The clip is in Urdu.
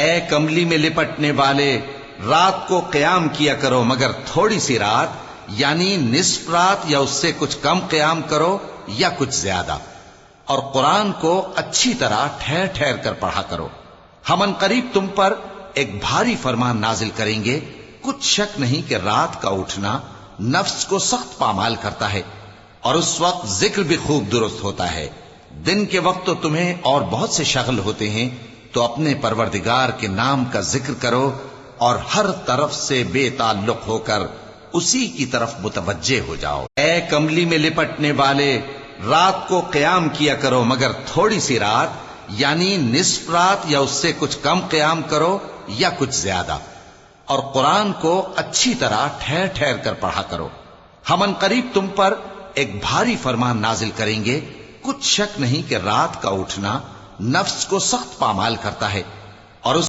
اے کملی میں لپٹنے والے، رات کو قیام کیا کرو مگر تھوڑی سی رات، یعنی نصف رات یا اس سے کچھ کم قیام کرو یا کچھ زیادہ، اور قرآن کو اچھی طرح ٹھہر ٹھہر کر پڑھا کرو۔ ہم ان قریب تم پر ایک بھاری فرمان نازل کریں گے، کچھ شک نہیں کہ رات کا اٹھنا نفس کو سخت پامال کرتا ہے، اور اس وقت ذکر بھی خوب درست ہوتا ہے۔ دن کے وقت تو تمہیں اور بہت سے شغل ہوتے ہیں، تو اپنے پروردگار کے نام کا ذکر کرو اور ہر طرف سے بے تعلق ہو کر اسی کی طرف متوجہ ہو جاؤ۔ اے کملی میں لپٹنے والے، رات کو قیام کیا کرو مگر تھوڑی سی رات، یعنی نصف رات یا اس سے کچھ کم قیام کرو یا کچھ زیادہ، اور قرآن کو اچھی طرح ٹھہر ٹھہر کر پڑھا کرو۔ ہم ان قریب تم پر ایک بھاری فرمان نازل کریں گے، کچھ شک نہیں کہ رات کا اٹھنا نفس کو سخت پامال کرتا ہے،